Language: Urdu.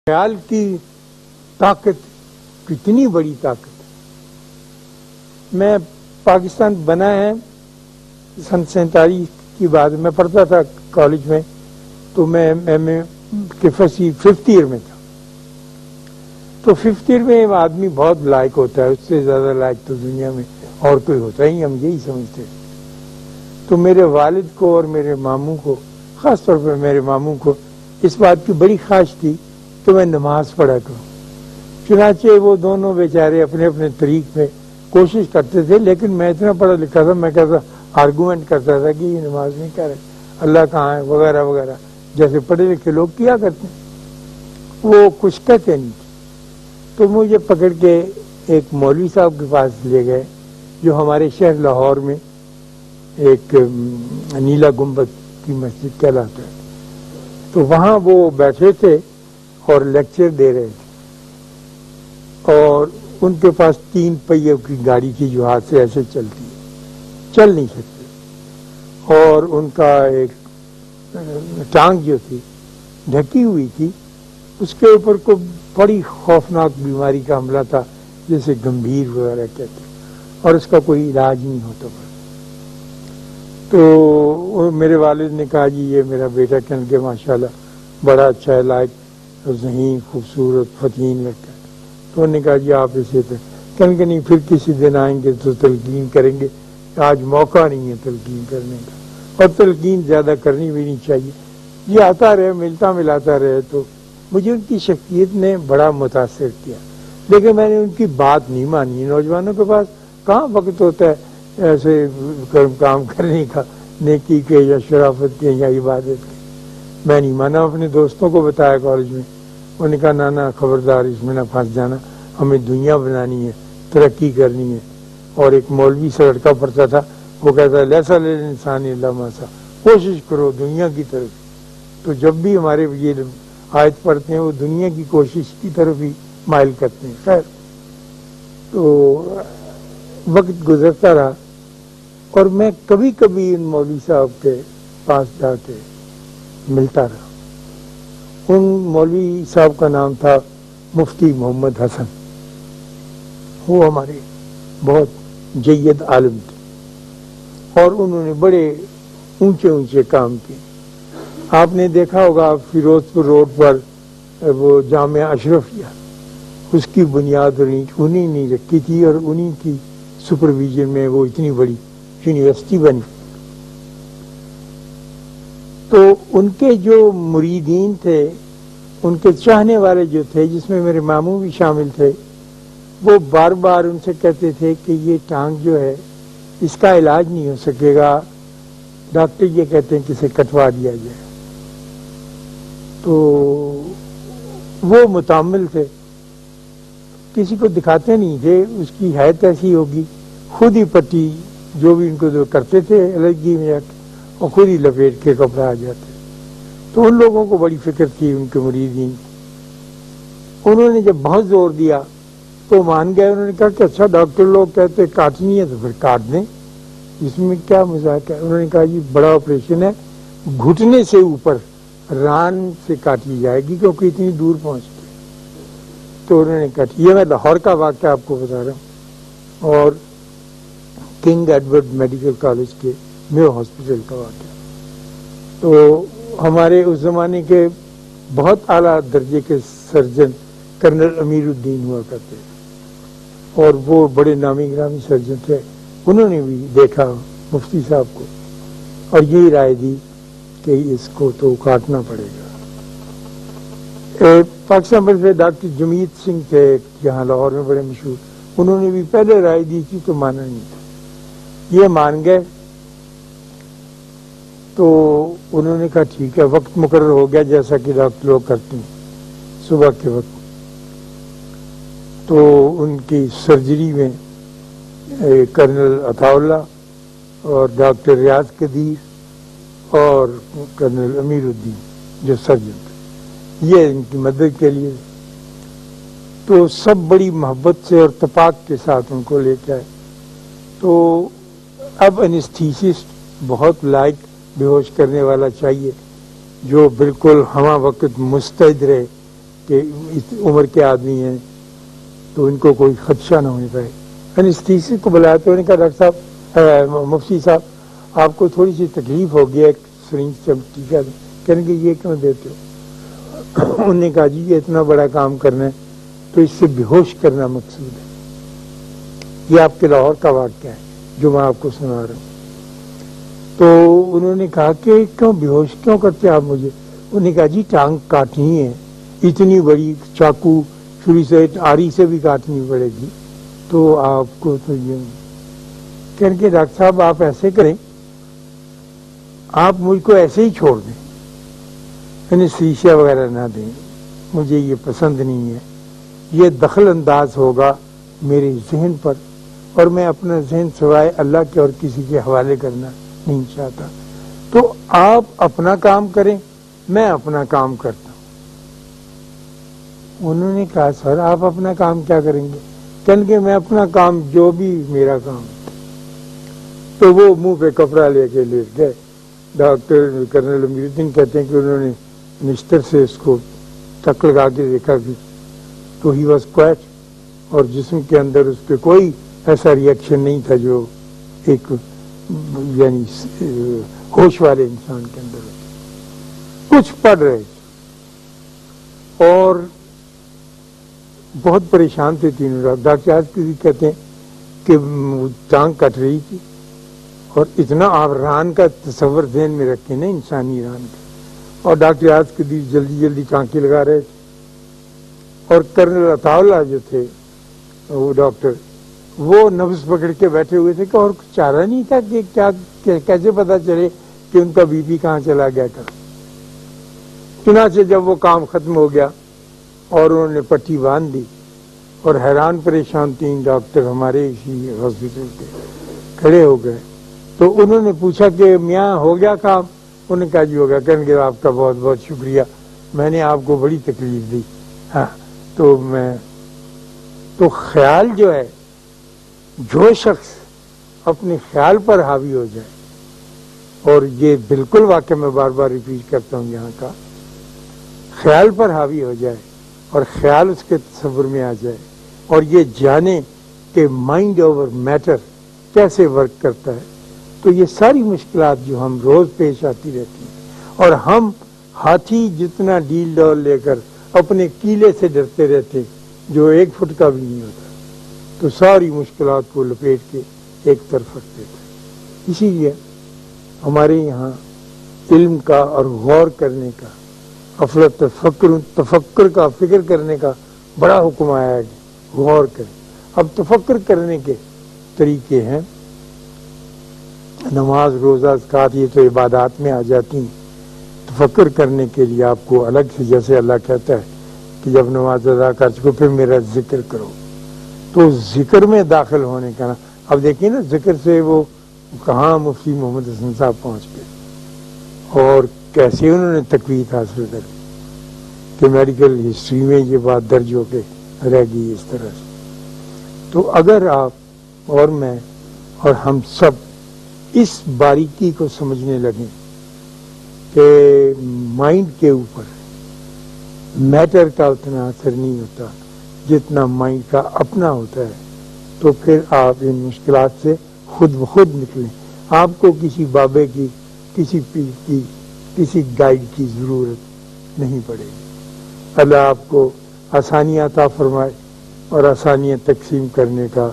خیال کی طاقت کتنی بڑی طاقت ہے. میں پاکستان بنا ہے سن 47 کی بات. میں پڑھتا تھا کالج میں تو میں ایم اے کے ففتھ ایئر میں تھا. تو ففتھ ایئر میں آدمی بہت لائق ہوتا ہے, اس سے زیادہ لائق تو دنیا میں اور کوئی ہوتا ہی, ہم یہی سمجھتے ہیں. تو میرے والد کو اور میرے ماموں کو, خاص طور پر میرے ماموں کو, اس بات کی بڑی خواہش تھی کہ میں نماز پڑھا کروں. چنانچہ وہ دونوں بیچارے اپنے اپنے طریق میں کوشش کرتے تھے, لیکن میں اتنا پڑھا لکھا تھا, میں کہتا آرگومنٹ کرتا تھا کہ یہ نماز نہیں کر رہے, اللہ کہاں ہے وغیرہ وغیرہ, جیسے پڑھے لکھے لوگ کیا کرتے ہیں. وہ کچھ کہتے نہیں تھے. تو مجھے پکڑ کے ایک مولوی صاحب کے پاس لے گئے جو ہمارے شہر لاہور میں ایک نیلا گنبد کی مسجد کہلاتا ہے. تو وہاں وہ بیٹھے تھے اور لیکچر دے رہے تھے, اور ان کے پاس 3 پہیوں کی گاڑی تھی جو ہاتھ سے ایسے چلتی ہے, چل نہیں سکتے, اور ان کا ایک ٹانگ جو تھی ڈھکی ہوئی تھی, اس کے اوپر کوئی بڑی خوفناک بیماری کا حملہ تھا جیسے گمبھیر وغیرہ کہتے, اور اس کا کوئی علاج نہیں ہوتا. تو میرے والد نے کہا جی یہ میرا بیٹا, کہنے کے ماشاءاللہ بڑا اچھا ہے, لائق ذہین خوبصورت فتین لڑکا ہے. تو انہوں نے کہا جی آپ اسے کہنے کے نہیں, پھر کسی دن آئیں گے تو تلقین کریں گے, آج موقع نہیں ہے تلقین کرنے کا, اور تلقین زیادہ کرنی بھی نہیں چاہیے, یہ آتا رہے ملتا ملاتا رہے. تو مجھے ان کی شخصیت نے بڑا متاثر کیا, لیکن میں نے ان کی بات نہیں مانی. نوجوانوں کے پاس کہاں وقت ہوتا ہے ایسے کام کرنے کا, نیکی کے یا شرافت کے یا عبادت کے. میں نہیں مانا, اپنے دوستوں کو بتایا کالج میں, انہوں نے کہا نانا خبردار اس میں نہ پھنس جانا, ہمیں دنیا بنانی ہے, ترقی کرنی ہے. اور ایک مولوی سے لڑکا پڑھتا تھا, وہ کہتا ہے لیسا انسان اللہ ماسا, کوشش کرو دنیا کی طرف. تو جب بھی ہمارے یہ آیت پڑھتے ہیں وہ دنیا کی کوشش کی طرف ہی مائل کرتے ہیں. خیر, تو وقت گزرتا رہا, اور میں کبھی کبھی ان مولوی صاحب کے پاس جا کے ملتا رہا. ان مولوی صاحب کا نام تھا مفتی محمد حسن. وہ ہمارے بہت جید عالم تھے, اور انہوں نے بڑے اونچے اونچے کام کیے. آپ نے دیکھا ہوگا فیروز پور روڈ پر وہ جامعہ اشرفیہ, اس کی بنیاد انہی نے رکھی تھی, اور انہی کی سپرویژن میں وہ اتنی بڑی یونیورسٹی بنی. تو ان کے جو مریدین تھے, ان کے چاہنے والے جو تھے, جس میں میرے ماموں بھی شامل تھے, وہ بار بار ان سے کہتے تھے کہ یہ ٹانگ جو ہے اس کا علاج نہیں ہو سکے گا, ڈاکٹر یہ کہتے ہیں کہ اسے کٹوا دیا جائے. تو وہ متعمل تھے, کسی کو دکھاتے نہیں تھے, اس کی حیثیت ایسی ہوگی, خود ہی پٹی جو بھی ان کو جو کرتے تھے الرجی میں جا کے, اور خود ہی لپیٹ کے کپڑا آ جاتے. تو ان لوگوں کو بڑی فکر تھی ان کے مریدین. انہوں نے جب بہت زور دیا تو مان گئے. انہوں نے کہا کہ اچھا ڈاکٹر لوگ کہتے کاٹنی ہے تو پھر کاٹ دیں, اس میں کیا مذاق ہے. انہوں نے کہا جی بڑا آپریشن ہے, گھٹنے سے اوپر ران سے کاٹی جائے گی کیونکہ اتنی دور پہنچتی. تو انہوں نے کاٹی. یہ میں لاہور کا واقعہ آپ کو بتا رہا ہوں, اور کنگ ایڈورڈ میڈیکل کالج کے میو ہاسپٹل کا واقعہ. تو ہمارے اس زمانے کے بہت اعلیٰ درجے کے سرجن کرنل امیر الدین ہوا کرتے تھے, اور وہ بڑے نامی گرامی سرجن تھے. انہوں نے بھی دیکھا مفتی صاحب کو, اور یہی رائے دی کہ اس کو تو کاٹنا پڑے گا. پاکستان پر سے ڈاکٹر جمیت سنگھ تھے یہاں لاہور میں بڑے مشہور, انہوں نے بھی پہلے رائے دی تھی تو مانا نہیں تھا. یہ مان گئے. تو انہوں نے کہا ٹھیک ہے, وقت مقرر ہو گیا جیسا کہ ڈاکٹر لوگ کرتے ہیں صبح کے وقت. تو ان کی سرجری میں کرنل عطا اللہ اور ڈاکٹر ریاض قدیر اور کرنل امیر الدین جو سرجن تھے, یہ ان کی مدد کے لیے. تو سب بڑی محبت سے اور اتفاق کے ساتھ ان کو لے کے آئے. تو اب انستھیسسٹ بہت لائق بے ہوش کرنے والا چاہیے جو بالکل ہمہ وقت مستعد رہے کہ اس عمر کے آدمی ہیں تو ان کو کوئی خدشہ نہ ہونے پائے. انستھیسیسٹ کو بلایا تو انہوں نے کہا ڈاکٹر صاحب مفتی صاحب آپ کو تھوڑی سی تکلیف ہو گیا ایک سرنج سے ٹیکا دیں. کہنے کہ یہ کیوں دیتے ہو؟ انہوں نے کہا جی یہ اتنا بڑا کام کرنا ہے تو اس سے بے ہوش کرنا مقصود ہے. یہ آپ کے لاہور کا واقعہ ہے جو میں آپ کو سنا رہا ہوں. تو انہوں نے کہا کہ کیوں بے ہوش کیوں کرتے آپ مجھے؟ انہوں نے کہا جی ٹانگ کاٹنی ہے اتنی بڑی چاقو چھری سے آری سے بھی کاٹنی پڑے گی تو آپ کو تو یہ کہنے کہ ڈاکٹر صاحب آپ ایسے کریں آپ مجھ کو ایسے ہی چھوڑ دیں انہیں شیشہ وغیرہ نہ دیں مجھے یہ پسند نہیں ہے. یہ دخل انداز ہوگا میرے ذہن پر اور میں اپنا ذہن سوائے اللہ کے اور کسی کے حوالے کرنا نہیں چاہتا. تو آپ اپنا کام کریں میں اپنا کام کرتا ہوں. انہوں نے کہا سر آپ اپنا کام کیا کریں گے؟ کہنے کہ میں اپنا کام جو بھی میرا کام. تو وہ منہ پہ کپڑا لے کے لیٹ گئے. ڈاکٹر کرنل امیر الدین کہتے ہیں کہ انہوں نے نشتر سے اس کو ٹک لگا کے دیکھا کہ تو ہی واز کوائٹ اور جسم کے اندر اس کے کوئی ایسا ریئیکشن نہیں تھا جو ایک یعنی ہوش والے انسان کے اندر کچھ پڑھ رہے تھے اور بہت پریشان تھے تینوں. ڈاکٹر آج کہتے ہیں کہ ٹانگ کٹ رہی تھی اور اتنا آپ ران کا تصور ذہن میں رکھیں نا انسانی ران کا. اور ڈاکٹر آج کے دن جلدی جلدی ٹانکے لگا رہے تھے اور کرنل عطا اللہ جو تھے وہ ڈاکٹر وہ نفس پکڑ کے بیٹھے ہوئے تھے کہ اور کچھ چارہ نہیں تھا کہ کیا کیسے پتا چلے کہ ان کا بی پی کہاں چلا گیا تھا. چنانچہ جب وہ کام ختم ہو گیا اور انہوں نے پٹی باندھ دی اور حیران پریشان تین ڈاکٹر ہمارے اسی ہاسپٹل کے کھڑے ہو گئے تو انہوں نے پوچھا کہ میاں ہو گیا کام؟ انہوں نے کہا جی ہو گیا. کہنے کہ آپ کا بہت بہت شکریہ میں نے آپ کو بڑی تکلیف دی. ہاں تو خیال جو ہے جو شخص اپنے خیال پر حاوی ہو جائے اور یہ بالکل واقعہ میں بار بار ریپیٹ کرتا ہوں یہاں کا خیال پر حاوی ہو جائے اور خیال اس کے تصور میں آ جائے اور یہ جانے کہ مائنڈ اوور میٹر کیسے ورک کرتا ہے تو یہ ساری مشکلات جو ہم روز پیش آتی رہتی ہیں اور ہم ہاتھی جتنا ڈیل ڈول لے کر اپنے کیلے سے ڈرتے رہتے جو 1 فٹ کا بھی نہیں ہوتا تو ساری مشکلات کو لپیٹ کے ایک طرف رکھ دیتا ہے. اسی لیے ہمارے یہاں علم کا اور غور کرنے کا غفلت تفکر کا فکر کرنے کا بڑا حکم آیا ہے کہ غور کریں. اب تفکر کرنے کے طریقے ہیں نماز روزہ اذکار یہ تو عبادات میں آ جاتی ہیں. تفکر کرنے کے لیے آپ کو الگ سے جیسے اللہ کہتا ہے کہ جب نماز ادا کر چکو پھر میرا ذکر کرو تو ذکر میں داخل ہونے کا نا اب دیکھیے نا ذکر سے وہ کہاں مفتی محمد حسن صاحب پہنچ گئے اور کیسے انہوں نے تقویت حاصل کر کہ میڈیکل ہسٹری میں یہ بات درج ہو کے رہ گئی اس طرح سے. تو اگر آپ اور میں اور ہم سب اس باریکی کو سمجھنے لگیں کہ مائنڈ کے اوپر میٹر کا اتنا اثر نہیں ہوتا جتنا مائنڈ کا اپنا ہوتا ہے تو پھر آپ ان مشکلات سے خود بخود نکلیں. آپ کو کسی بابے کی کسی پیر کی کسی گائیڈ کی ضرورت نہیں پڑے گی. اللہ آپ کو آسانیاں عطا فرمائے اور آسانیاں تقسیم کرنے کا